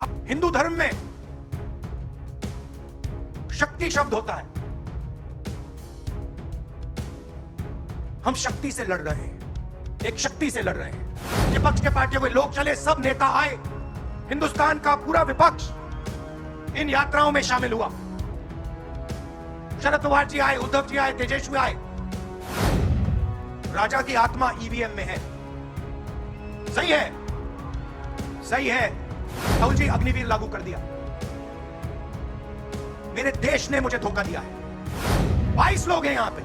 अब हिंदू धर्म में शक्ति शब्द होता है। हम शक्ति से लड़ रहे हैं, एक शक्ति से लड़ रहे हैं। विपक्ष के पार्टियों के लोग चले, सब नेता आए, हिंदुस्तान का पूरा विपक्ष इन यात्राओं में शामिल हुआ। शरद पवार जी आए, उद्धव जी आए, तेजस्वी आए। राजा की आत्मा ईवीएम में है। सही है, सही है। राहुल जी अग्निवीर लागू कर दिया। मेरे देश ने मुझे धोखा दिया है। 22 लोग हैं यहां पे,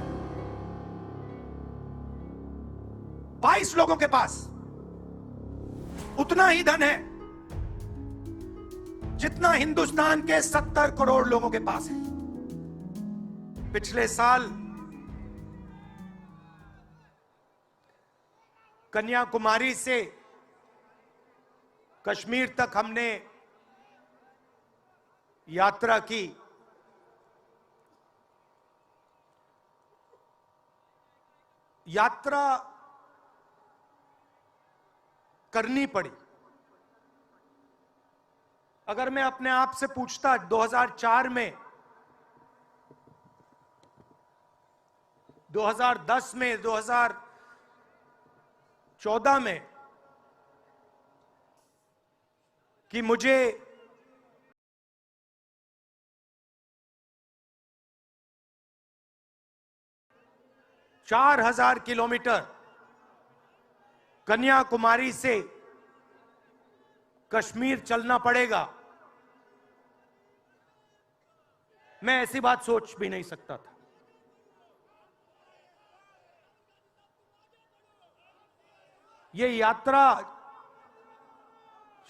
22 लोगों के पास उतना ही धन है जितना हिंदुस्तान के 70 करोड़ लोगों के पास है। पिछले साल कन्याकुमारी से कश्मीर तक हमने यात्रा की। यात्रा करनी पड़ी। अगर मैं अपने आप से पूछता 2004 में, 2010 में, 2014 में कि मुझे चार 4,000 किलोमीटर कन्याकुमारी से कश्मीर चलना पड़ेगा, मैं ऐसी बात सोच भी नहीं सकता था। ये यात्रा,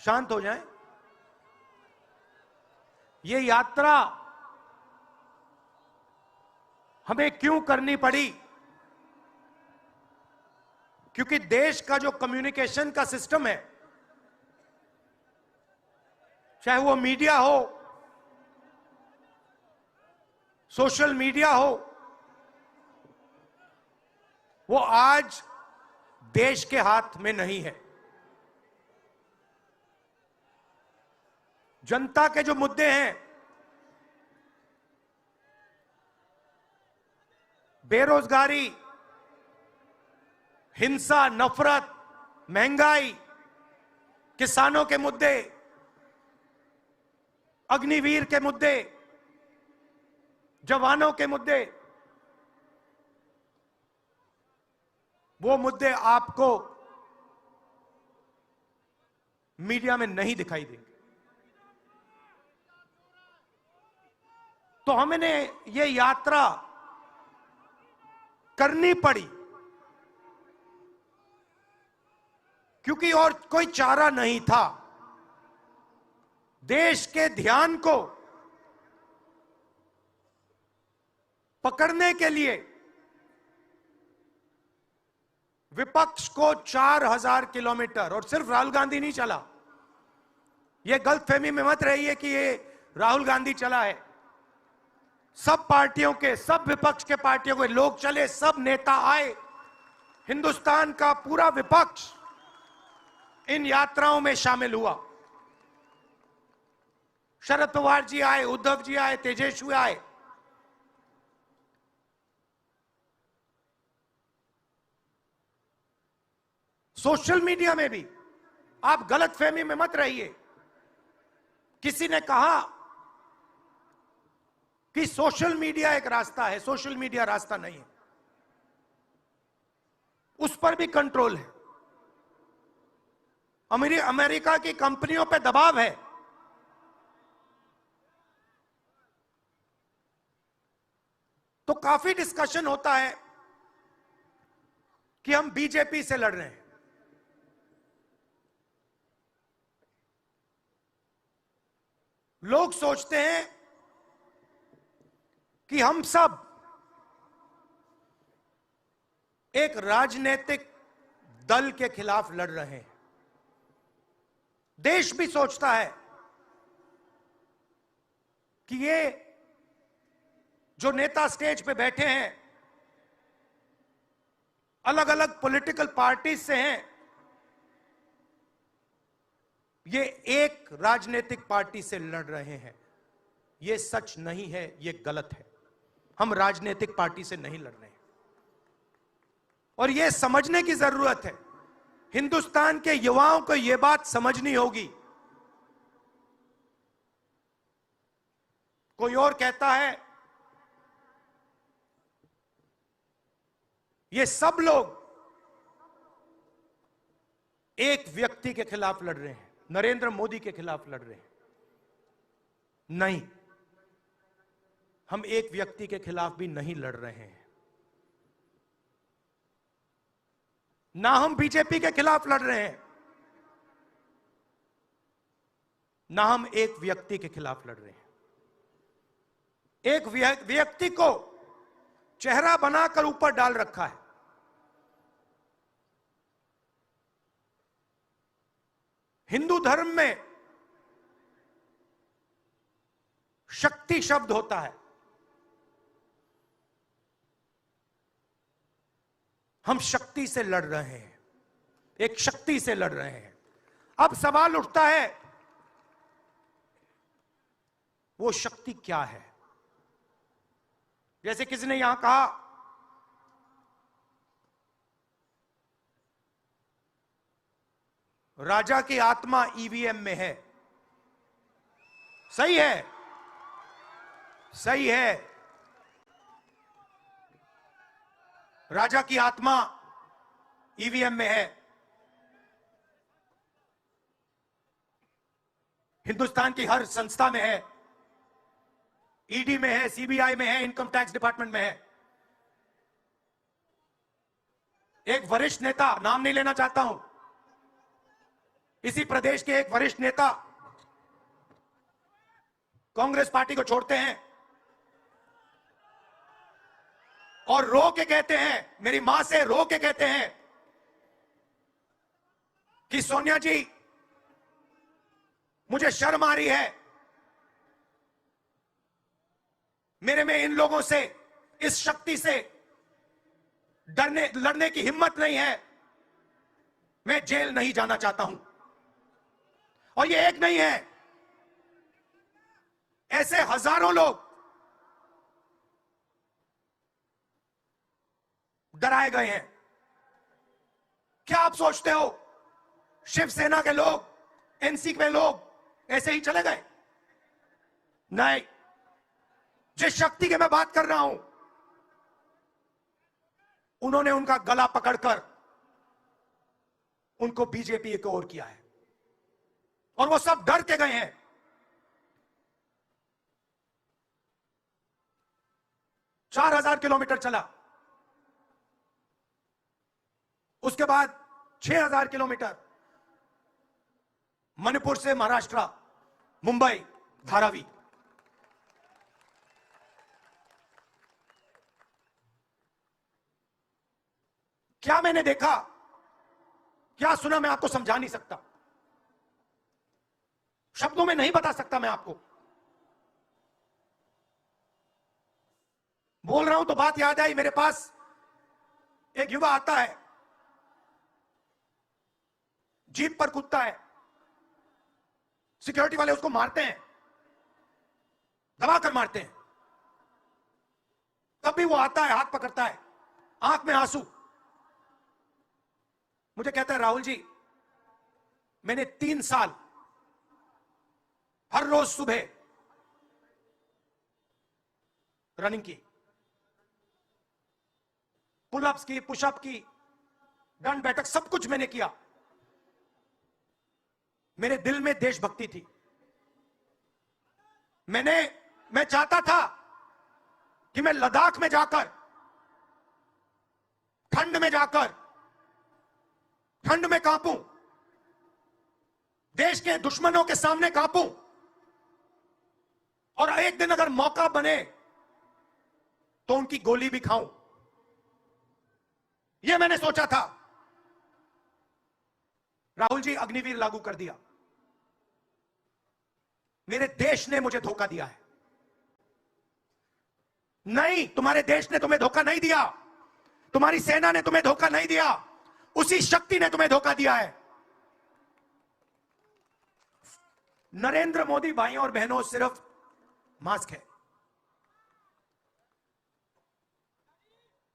शांत हो जाएं, ये यात्रा हमें क्यों करनी पड़ी? क्योंकि देश का जो कम्युनिकेशन का सिस्टम है, चाहे वो मीडिया हो, सोशल मीडिया हो, वो आज देश के हाथ में नहीं है। जनता के जो मुद्दे हैं, बेरोजगारी, हिंसा, नफरत, महंगाई, किसानों के मुद्दे, अग्निवीर के मुद्दे, जवानों के मुद्दे, वो मुद्दे आपको मीडिया में नहीं दिखाई देंगे। तो हमने ये यात्रा करनी पड़ी क्योंकि और कोई चारा नहीं था। देश के ध्यान को पकड़ने के लिए विपक्ष को 4,000 किलोमीटर, और सिर्फ राहुल गांधी नहीं चला। यह गलतफहमी में मत रहिए कि ये राहुल गांधी चला है। सब पार्टियों के, सब विपक्ष के पार्टियों के लोग चले, सब नेता आए। हिंदुस्तान का पूरा विपक्ष इन यात्राओं में शामिल हुआ। शरद पवार जी आए, उद्धव जी आए, तेजस्वी आए। सोशल मीडिया में भी आप गलतफहमी में मत रहिए। किसी ने कहा कि सोशल मीडिया एक रास्ता है, सोशल मीडिया रास्ता नहीं है। उस पर भी कंट्रोल है। अमेरिका की कंपनियों पे दबाव है। तो काफी डिस्कशन होता है कि हम बीजेपी से लड़ रहे हैं। लोग सोचते हैं कि हम सब एक राजनीतिक दल के खिलाफ लड़ रहे हैं। देश भी सोचता है कि ये जो नेता स्टेज पे बैठे हैं, अलग अलग पॉलिटिकल पार्टीज से हैं, ये एक राजनीतिक पार्टी से लड़ रहे हैं, ये सच नहीं है, ये गलत है। हम राजनीतिक पार्टी से नहीं लड़ रहे हैं और ये समझने की जरूरत है। हिंदुस्तान के युवाओं को यह बात समझनी होगी। कोई और कहता है ये सब लोग एक व्यक्ति के खिलाफ लड़ रहे हैं, नरेंद्र मोदी के खिलाफ लड़ रहे हैं। नहीं, हम एक व्यक्ति के खिलाफ भी नहीं लड़ रहे हैं, ना हम बीजेपी के खिलाफ लड़ रहे हैं, ना हम एक व्यक्ति के खिलाफ लड़ रहे हैं। एक व्यक्ति को चेहरा बनाकर ऊपर डाल रखा है। हिंदू धर्म में शक्ति शब्द होता है। हम शक्ति से लड़ रहे हैं, एक शक्ति से लड़ रहे हैं। अब सवाल उठता है वो शक्ति क्या है? जैसे किसी ने यहां कहा राजा की आत्मा ईवीएम में है। सही है, सही है। राजा की आत्मा ईवीएम में है। हिंदुस्तान की हर संस्था में है, ईडी में है, सीबीआई में है, इनकम टैक्स डिपार्टमेंट में है। एक वरिष्ठ नेता, नाम नहीं लेना चाहता हूं, इसी प्रदेश के एक वरिष्ठ नेता कांग्रेस पार्टी को छोड़ते हैं और रो के कहते हैं, मेरी मां से रो के कहते हैं कि सोनिया जी मुझे शर्म आ रही है, मेरे में इन लोगों से, इस शक्ति से लड़ने की हिम्मत नहीं है, मैं जेल नहीं जाना चाहता हूं। और ये एक नहीं है, ऐसे हजारों लोग डराए गए हैं। क्या आप सोचते हो शिवसेना के लोग, एनसी के लोग ऐसे ही चले गए? नहीं, जिस शक्ति की मैं बात कर रहा हूं, उन्होंने उनका गला पकड़कर उनको बीजेपी की ओर किया है और वो सब डर के गए हैं। चार 4,000 किलोमीटर चला, उसके बाद 6,000 किलोमीटर मणिपुर से महाराष्ट्र, मुंबई, धारावी। क्या मैंने देखा, क्या सुना, मैं आपको समझा नहीं सकता, शब्दों में नहीं बता सकता मैं आपको। बोल रहा हूं तो बात याद आई, मेरे पास एक युवा आता है, जीप पर कूदता है, सिक्योरिटी वाले उसको मारते हैं, दबाकर मारते हैं, तब भी वो आता है, हाथ पकड़ता है, आंख में आंसू। मुझे कहता है राहुल जी, मैंने 3 साल हर रोज सुबह रनिंग की, पुलअप्स की, पुशअप की, दंड बैठक, सब कुछ मैंने किया। मेरे दिल में देशभक्ति थी। मैं चाहता था कि मैं लद्दाख में जाकर, ठंड में जाकर, ठंड में कांपूं, देश के दुश्मनों के सामने कांपूं, और एक दिन अगर मौका बने तो उनकी गोली भी खाऊं। यह मैंने सोचा था। राहुल जी, अग्निवीर लागू कर दिया। मेरे देश ने मुझे धोखा दिया है। नहीं, तुम्हारे देश ने तुम्हें धोखा नहीं दिया, तुम्हारी सेना ने तुम्हें धोखा नहीं दिया, उसी शक्ति ने तुम्हें धोखा दिया है। नरेंद्र मोदी भाई और बहनों सिर्फ मास्क है,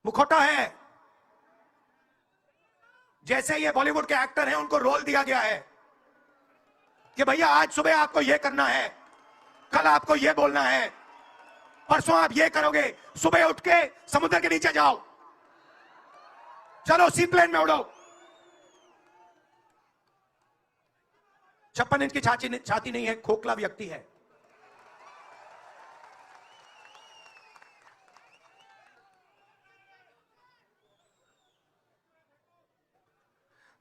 मुखौटा है। जैसे ये बॉलीवुड के एक्टर हैं, उनको रोल दिया गया है कि भैया आज सुबह आपको ये करना है, कल आपको ये बोलना है, परसों आप ये करोगे, सुबह उठ के समुद्र के नीचे जाओ, चलो सी प्लेन में उड़ो। 56 इंच की छाती नहीं है, खोखला व्यक्ति है।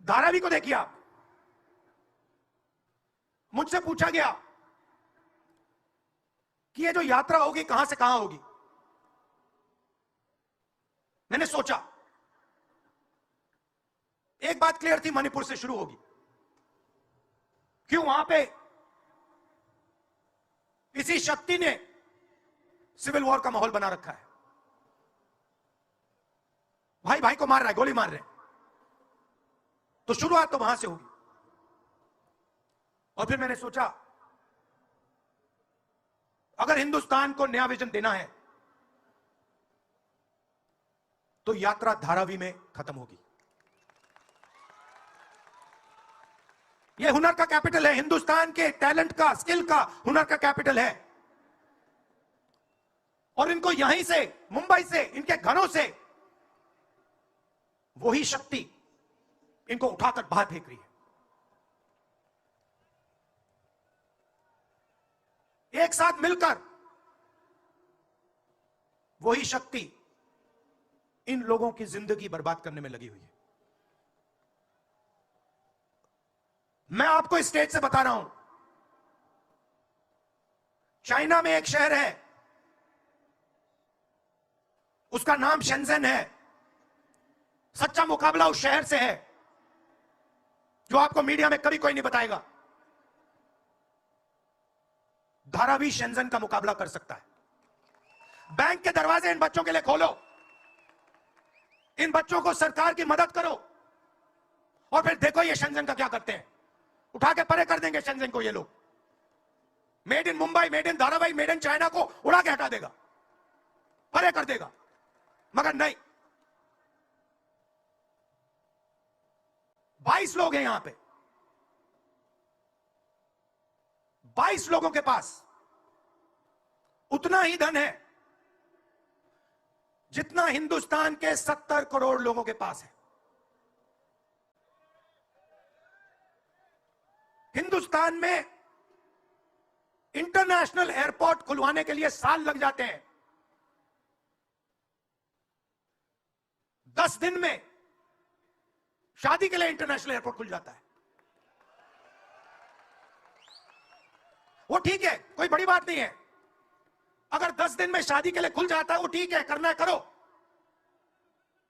धारावी को देखिए आप, मुझसे पूछा गया कि ये जो यात्रा होगी कहां से कहां होगी। मैंने सोचा, एक बात क्लियर थी, मणिपुर से शुरू होगी। क्यों? वहां पे इसी शक्ति ने सिविल वॉर का माहौल बना रखा है, भाई भाई को मार रहा है, गोली मार रहे हैं, तो शुरुआत तो वहां से होगी। और फिर मैंने सोचा, अगर हिंदुस्तान को नया विजन देना है तो यात्रा धारावी में खत्म होगी। यह हुनर का कैपिटल है, हिंदुस्तान के टैलेंट का, स्किल का, हुनर का कैपिटल है। और इनको यहीं से, मुंबई से, इनके घरों से वही शक्ति इनको उठाकर बाहर फेंक रही है। एक साथ मिलकर वही शक्ति इन लोगों की जिंदगी बर्बाद करने में लगी हुई है। मैं आपको इस स्टेज से बता रहा हूं, चाइना में एक शहर है, उसका नाम शेंजन है। सच्चा मुकाबला उस शहर से है जो आपको मीडिया में कभी कोई नहीं बताएगा। धारावी शेंजन का मुकाबला कर सकता है। बैंक के दरवाजे इन बच्चों के लिए खोलो, इन बच्चों को सरकार की मदद करो, और फिर देखो ये शेंजन का क्या करते हैं। उठा के परे कर देंगे शेंजन को ये लोग। Made in Mumbai, made in Dharavi, made in China को उड़ा के हटा देगा, परे कर देगा। मगर नहीं, 22 लोग हैं यहां पे, 22 लोगों के पास उतना ही धन है जितना हिंदुस्तान के 70 करोड़ लोगों के पास है। हिंदुस्तान में इंटरनेशनल एयरपोर्ट खुलवाने के लिए साल लग जाते हैं। 10 दिन में शादी के लिए इंटरनेशनल एयरपोर्ट खुल जाता है। वो ठीक है, कोई बड़ी बात नहीं है। अगर 10 दिन में शादी के लिए खुल जाता है, वो ठीक है, करना है करो।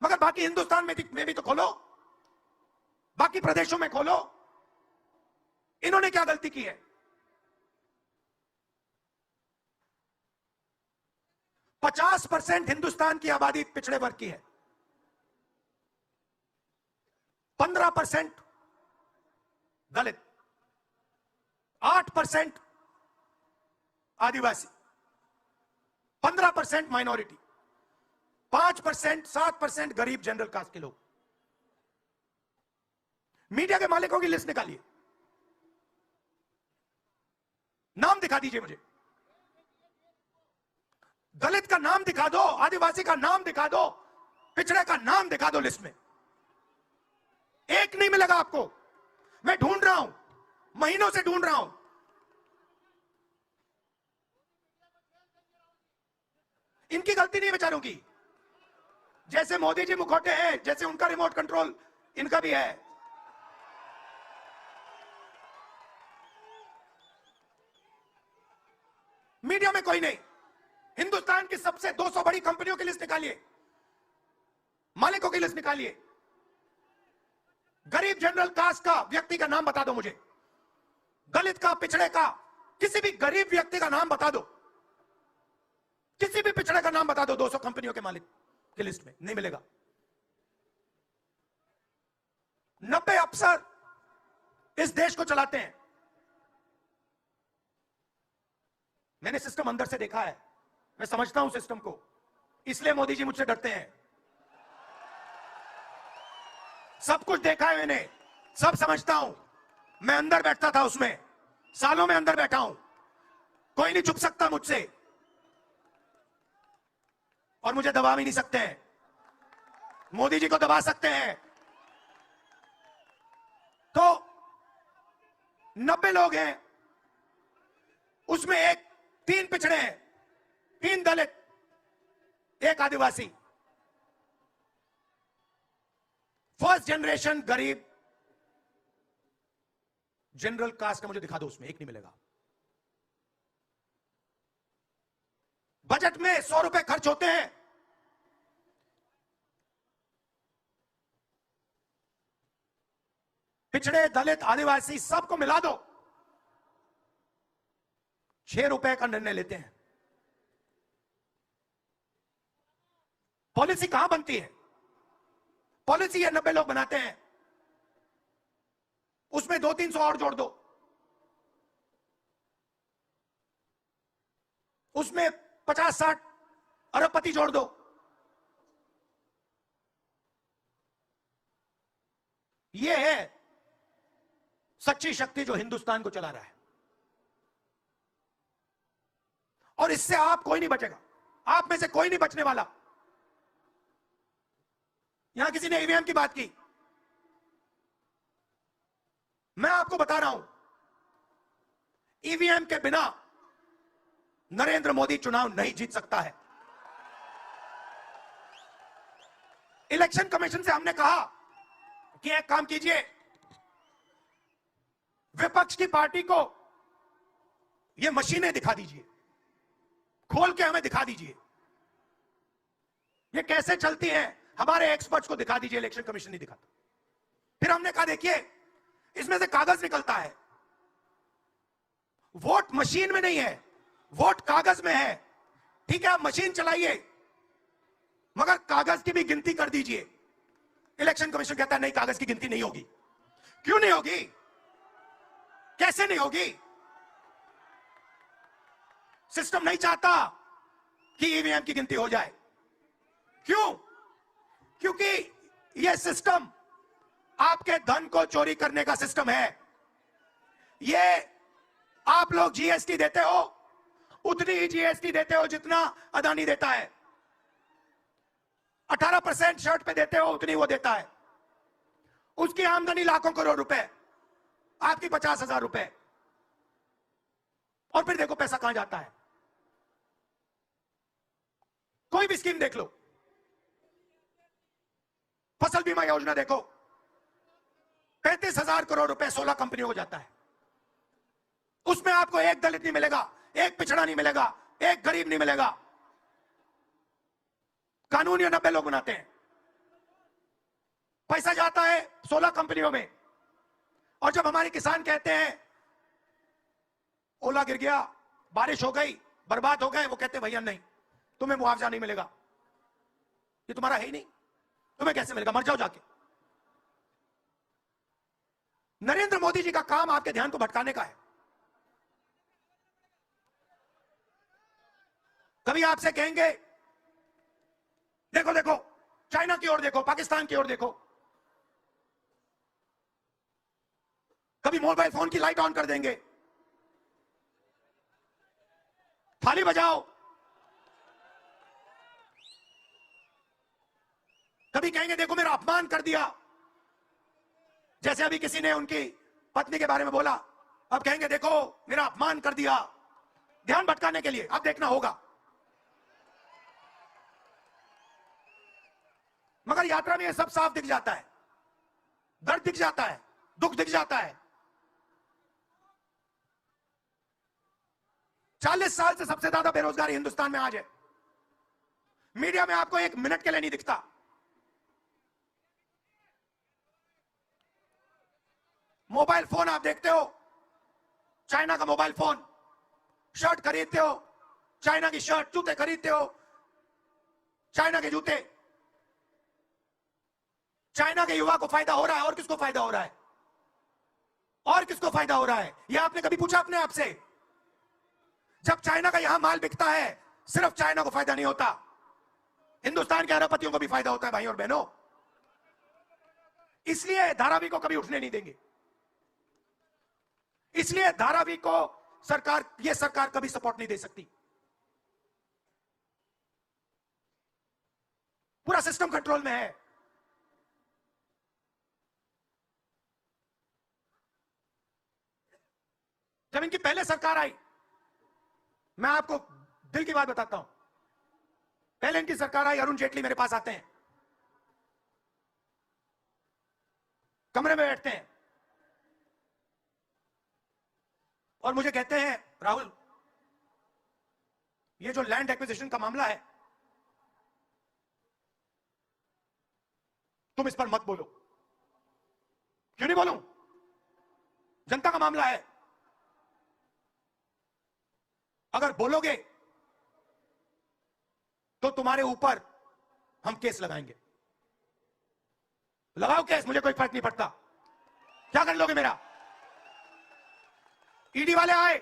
मगर बाकी हिंदुस्तान में भी तो खोलो, बाकी प्रदेशों में खोलो। इन्होंने क्या गलती की है? %50 हिंदुस्तान की आबादी पिछड़े वर्ग की है, 15% दलित, 8% आदिवासी, 15% माइनॉरिटी, 5%, 7% गरीब जनरल कास्ट के लोग। मीडिया के मालिकों की लिस्ट निकालिए, नाम दिखा दीजिए मुझे। दलित का नाम दिखा दो, आदिवासी का नाम दिखा दो, पिछड़े का नाम दिखा दो लिस्ट में। एक नहीं मिलेगा आपको। मैं ढूंढ रहा हूं, महीनों से ढूंढ रहा हूं। इनकी गलती नहीं बेचारों की। जैसे मोदी जी मुखौटे हैं, जैसे उनका रिमोट कंट्रोल इनका भी है। मीडिया में कोई नहीं। हिंदुस्तान की सबसे 200 बड़ी कंपनियों की लिस्ट निकालिए, मालिकों की लिस्ट निकालिए। गरीब जनरल कास्ट का व्यक्ति का नाम बता दो मुझे, दलित का, पिछड़े का, किसी भी गरीब व्यक्ति का नाम बता दो, किसी भी पिछड़े का नाम बता दो 200 कंपनियों के मालिक की लिस्ट में, नहीं मिलेगा। 90 अफसर इस देश को चलाते हैं। मैंने सिस्टम अंदर से देखा है, मैं समझता हूं सिस्टम को, इसलिए मोदी जी मुझसे डरते हैं। सब कुछ देखा है मैंने, सब समझता हूं। मैं अंदर बैठता था उसमें, सालों में अंदर बैठा हूं, कोई नहीं छुप सकता मुझसे और मुझे दबा भी नहीं सकते हैं। मोदी जी को दबा सकते हैं। तो 90 लोग हैं, उसमें 3 पिछड़े हैं, 3 दलित, 1 आदिवासी। फर्स्ट जनरेशन गरीब जनरल कास्ट का मुझे दिखा दो, उसमें 1 नहीं मिलेगा। बजट में 100 रुपए खर्च होते हैं, पिछड़े, दलित, आदिवासी सबको मिला दो, 6 रुपए का निर्णय लेते हैं। पॉलिसी कहां बनती है? पॉलिसी ये 90 लोग बनाते हैं, उसमें 200-300 और जोड़ दो, उसमें 50-60 अरबपति जोड़ दो। ये है सच्ची शक्ति जो हिंदुस्तान को चला रहा है। और इससे आप कोई नहीं बचेगा, आप में से कोई नहीं बचने वाला। यहां किसी ने ईवीएम की बात की, मैं आपको बता रहा हूं, ईवीएम के बिना नरेंद्र मोदी चुनाव नहीं जीत सकता है। इलेक्शन कमीशन से हमने कहा कि एक काम कीजिए, विपक्ष की पार्टी को ये मशीनें दिखा दीजिए, खोल के हमें दिखा दीजिए ये कैसे चलती हैं, हमारे एक्सपर्ट्स को दिखा दीजिए। इलेक्शन कमीशन नहीं दिखाता। फिर हमने कहा देखिए, इसमें से कागज निकलता है, वोट मशीन में नहीं है, वोट कागज में है। ठीक है, आप मशीन चलाइए, मगर कागज की भी गिनती कर दीजिए। इलेक्शन कमीशन कहता है नहीं, कागज की गिनती नहीं होगी। क्यों नहीं होगी? कैसे नहीं होगी? सिस्टम नहीं चाहता कि ईवीएम की गिनती हो जाए। क्यों? क्योंकि यह सिस्टम आपके धन को चोरी करने का सिस्टम है। ये आप लोग जीएसटी देते हो, उतनी ही जीएसटी देते हो जितना अदानी देता है। 18% शर्ट पे देते हो, उतनी वो देता है। उसकी आमदनी लाखों करोड़ रुपए, आपकी 50,000 रुपए। और फिर देखो पैसा कहां जाता है। कोई भी स्कीम देख लो, फसल बीमा योजना देखो, 35,000 करोड़ रुपए 16 कंपनियों को जाता है। उसमें आपको एक दलित नहीं मिलेगा, एक पिछड़ा नहीं मिलेगा, एक गरीब नहीं मिलेगा। कानून ये 90 लोग बनाते हैं। पैसा जाता है 16 कंपनियों में। और जब हमारे किसान कहते हैं ओला गिर गया, बारिश हो गई, बर्बाद हो गए, वो कहते हैं भैया नहीं, तुम्हें मुआवजा नहीं मिलेगा, ये तुम्हारा है ही नहीं, तुम्हें कैसे मिलेगा, मर जाओ जाके। नरेंद्र मोदी जी का काम आपके ध्यान को भटकाने का है। कभी आपसे कहेंगे देखो देखो चाइना की ओर देखो, पाकिस्तान की ओर देखो। कभी मोबाइल फोन की लाइट ऑन कर देंगे, थाली बजाओ। कभी कहेंगे देखो मेरा अपमान कर दिया, जैसे अभी किसी ने उनकी पत्नी के बारे में बोला, अब कहेंगे देखो मेरा अपमान कर दिया, ध्यान भटकाने के लिए। अब देखना होगा। मगर यात्रा में यह सब साफ दिख जाता है, दर्द दिख जाता है, दुख दिख जाता है। 40 साल से सबसे ज्यादा बेरोजगारी हिंदुस्तान में आज है। मीडिया में आपको 1 मिनट के लिए नहीं दिखता। मोबाइल फोन आप देखते हो, चाइना का मोबाइल फोन, शर्ट खरीदते हो, चाइना की शर्ट, जूते खरीदते हो, चाइना के जूते। चाइना के युवा को फायदा हो रहा है, और किसको फायदा हो रहा है? और किसको फायदा हो रहा है? यह आपने कभी पूछा अपने आप से? जब चाइना का यहां माल बिकता है, सिर्फ चाइना को फायदा नहीं होता, हिंदुस्तान के अरबपतियों को भी फायदा होता है भाई और बहनों। इसलिए धारावी को कभी उठने नहीं देंगे। इसलिए धारावी को यह सरकार कभी सपोर्ट नहीं दे सकती। पूरा सिस्टम कंट्रोल में है। जब इनकी पहले सरकार आई, मैं आपको दिल की बात बताता हूं, पहले इनकी सरकार आई, अरुण जेटली मेरे पास आते हैं, कमरे में बैठते हैं और मुझे कहते हैं, राहुल, ये जो लैंड एक्विजिशन का मामला है, तुम इस पर मत बोलो। क्यों नहीं बोलूं? जनता का मामला है। अगर बोलोगे तो तुम्हारे ऊपर हम केस लगाएंगे। लगाओ केस, मुझे कोई फर्क नहीं पड़ता। क्या कर लोगे मेरा? ईडी वाले आए,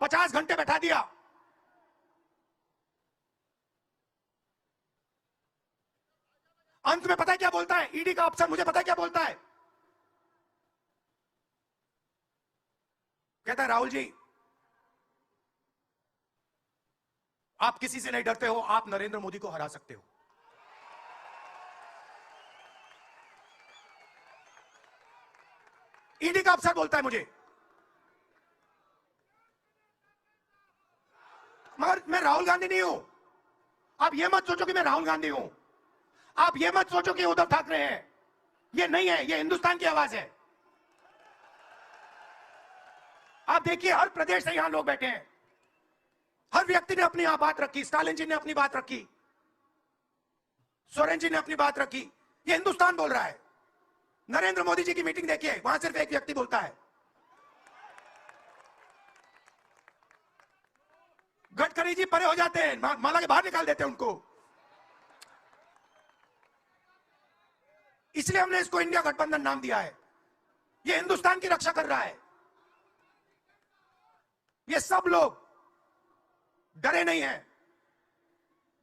50 घंटे बैठा दिया। अंत में पता है क्या बोलता है ईडी का अफसर? मुझे पता है क्या बोलता है? कहता है, राहुल जी, आप किसी से नहीं डरते हो, आप नरेंद्र मोदी को हरा सकते हो। ईडी का अफसर बोलता है मुझे। मगर मैं राहुल गांधी नहीं हूं। आप ये मत सोचो कि मैं राहुल गांधी हूं। आप ये मत सोचो कि उद्धव ठाकरे हैं। ये नहीं है, ये हिंदुस्तान की आवाज है। आप देखिए, हर प्रदेश से यहां लोग बैठे हैं, हर व्यक्ति ने अपनी बात रखी। स्टालिन जी ने अपनी बात रखी, सोरेन जी ने अपनी बात रखी। ये हिंदुस्तान बोल रहा है। नरेंद्र मोदी जी की मीटिंग देखिए, वहां सिर्फ एक व्यक्ति बोलता है। गडकरी जी परे हो जाते हैं, माला के बाहर निकाल देते हैं उनको। इसलिए हमने इसको इंडिया गठबंधन नाम दिया है। ये हिंदुस्तान की रक्षा कर रहा है। ये सब लोग डरे नहीं हैं।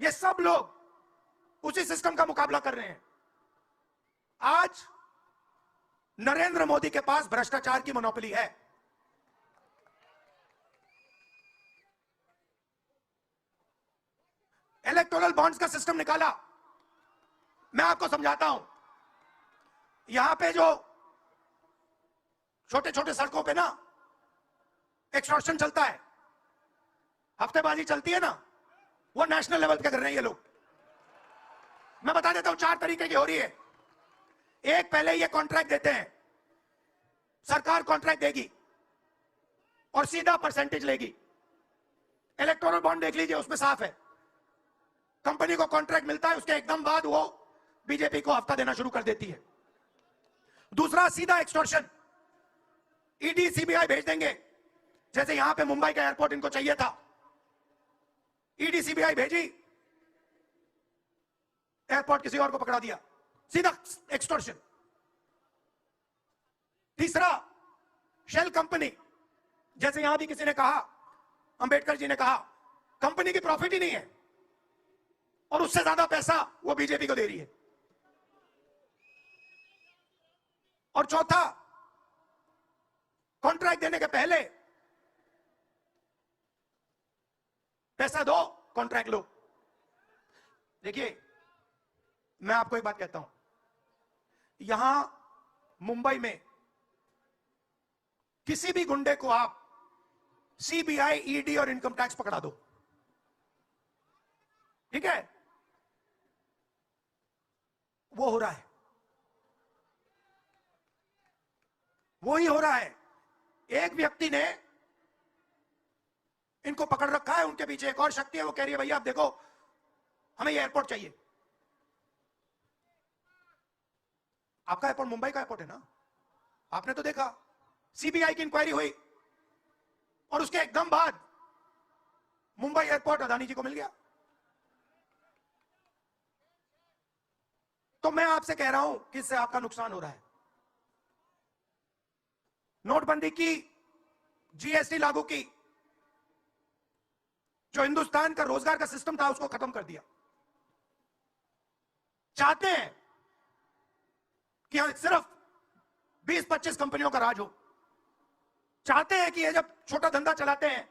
ये सब लोग उसी सिस्टम का मुकाबला कर रहे हैं। आज नरेंद्र मोदी के पास भ्रष्टाचार की मोनोपोली है। इलेक्टोरल बॉन्ड्स का सिस्टम निकाला। मैं आपको समझाता हूं। यहां पे जो छोटे छोटे सड़कों पे ना एक्सटॉर्शन चलता है, हफ्तेबाजी चलती है ना, वो नेशनल लेवल पे कर रहे हैं ये लोग। मैं बता देता हूं, 4 तरीके की हो रही है। एक, पहले ये कॉन्ट्रैक्ट देते हैं, सरकार कॉन्ट्रैक्ट देगी और सीधा परसेंटेज लेगी। इलेक्टोरल बॉन्ड देख लीजिए, उसमें साफ है। कंपनी को कॉन्ट्रैक्ट मिलता है, उसके एकदम बाद वो बीजेपी को हफ्ता देना शुरू कर देती है। दूसरा, सीधा एक्सटॉर्शन। ईडी सीबीआई भेज देंगे। जैसे यहां पे मुंबई का एयरपोर्ट इनको चाहिए था, ईडी सीबीआई भेजी, एयरपोर्ट किसी और को पकड़ा दिया। सीधा एक्सटॉर्शन। तीसरा, शेल कंपनी। जैसे यहां भी किसी ने कहा, अंबेडकर जी ने कहा, कंपनी की प्रॉफिट ही नहीं है और उससे ज्यादा पैसा वो बीजेपी को दे रही है। और चौथा, कॉन्ट्रैक्ट देने के पहले पैसा दो, कॉन्ट्रैक्ट लो। देखिए, मैं आपको एक बात कहता हूं, यहां मुंबई में किसी भी गुंडे को आप सीबीआई, ईडी और इनकम टैक्स पकड़ा दो, ठीक है? वो हो रहा है, वो ही हो रहा है। एक व्यक्ति ने इनको पकड़ रखा है, उनके पीछे एक और शक्ति है, वो कह रही है भैया आप देखो, हमें ये एयरपोर्ट चाहिए। आपका एयरपोर्ट मुंबई का एयरपोर्ट है ना, आपने तो देखा। सीबीआई की इंक्वायरी हुई और उसके एकदम बाद मुंबई एयरपोर्ट अदानी जी को मिल गया। तो मैं आपसे कह रहा हूं कि इससे आपका नुकसान हो रहा है। नोटबंदी की, जीएसटी लागू की, जो हिंदुस्तान का रोजगार का सिस्टम था उसको खत्म कर दिया। चाहते हैं कि सिर्फ 20-25 कंपनियों का राज हो। चाहते हैं कि ये जब छोटा धंधा चलाते हैं,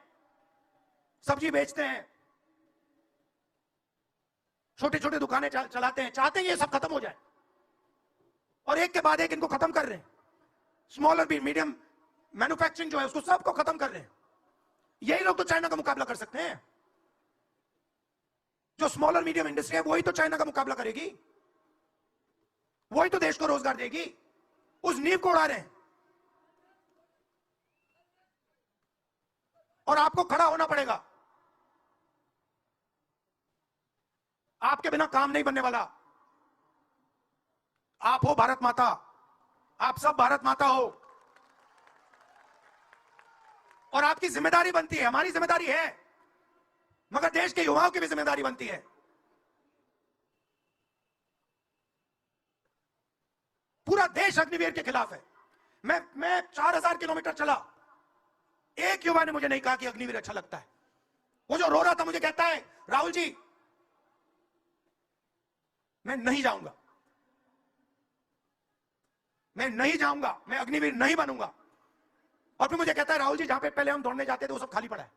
सब्जी बेचते हैं, छोटी छोटी दुकानें चलाते हैं, चाहते हैं ये सब खत्म हो जाए। और एक के बाद एक इनको खत्म कर रहे हैं। स्मॉल और मीडियम मैन्युफैक्चरिंग जो है उसको सबको खत्म कर रहे हैं। यही लोग तो चाइना का मुकाबला कर सकते हैं। जो स्मॉल और मीडियम इंडस्ट्री है वही तो चाइना का मुकाबला करेगी, वही तो देश को रोजगार देगी। उस नींव को उड़ा रहे हैं। और आपको खड़ा होना पड़ेगा। आपके बिना काम नहीं बनने वाला। आप हो भारत माता, आप सब भारत माता हो, और आपकी जिम्मेदारी बनती है, हमारी जिम्मेदारी है, मगर देश के युवाओं की भी जिम्मेदारी बनती है। पूरा देश अग्निवीर के खिलाफ है। मैं 4000 किलोमीटर चला, एक युवा ने मुझे नहीं कहा कि अग्निवीर अच्छा लगता है। वो जो रो रहा था मुझे कहता है, राहुल जी मैं नहीं जाऊंगा, मैं नहीं जाऊंगा, मैं अग्निवीर नहीं बनूंगा। और फिर मुझे कहता है, राहुल जी जहां पे पहले हम दौड़ने जाते थे वो सब खाली पड़ा है।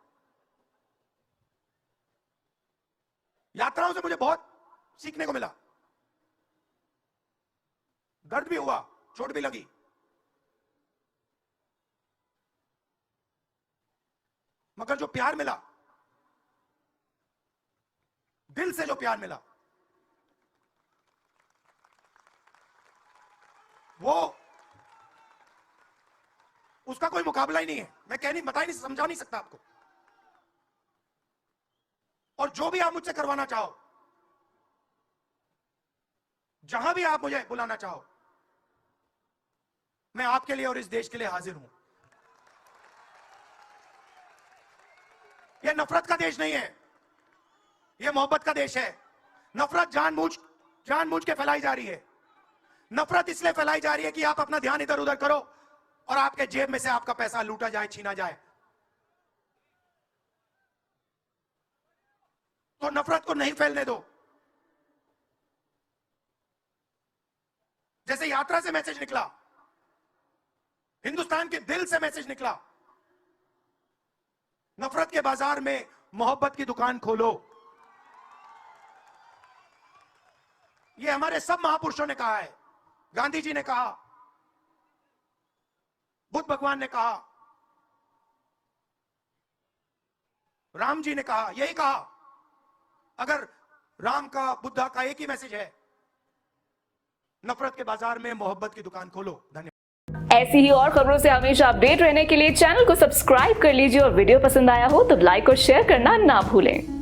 यात्राओं से मुझे बहुत सीखने को मिला, दर्द भी हुआ, चोट भी लगी, मगर जो प्यार मिला, दिल से जो प्यार मिला, वो उसका कोई मुकाबला ही नहीं है। मैं बता ही नहीं, समझा नहीं सकता आपको। और जो भी आप मुझसे करवाना चाहो, जहां भी आप मुझे बुलाना चाहो, मैं आपके लिए और इस देश के लिए हाजिर हूं। यह नफरत का देश नहीं है, यह मोहब्बत का देश है। नफरत जानबूझ के फैलाई जा रही है। नफरत इसलिए फैलाई जा रही है कि आप अपना ध्यान इधर उधर करो और आपके जेब में से आपका पैसा लूटा जाए, छीना जाए। तो नफरत को नहीं फैलने दो। जैसे यात्रा से मैसेज निकला, हिंदुस्तान के दिल से मैसेज निकला, नफरत के बाजार में मोहब्बत की दुकान खोलो। यह हमारे सब महापुरुषों ने कहा है। गांधी जी ने कहा, बुद्ध भगवान ने कहा, राम जी ने कहा, यही कहा। अगर राम का, बुद्धा का एक ही मैसेज है, नफरत के बाजार में मोहब्बत की दुकान खोलो। धन्यवाद। ऐसी ही और खबरों से हमेशा अपडेट रहने के लिए चैनल को सब्सक्राइब कर लीजिए और वीडियो पसंद आया हो तो लाइक और शेयर करना ना भूलें।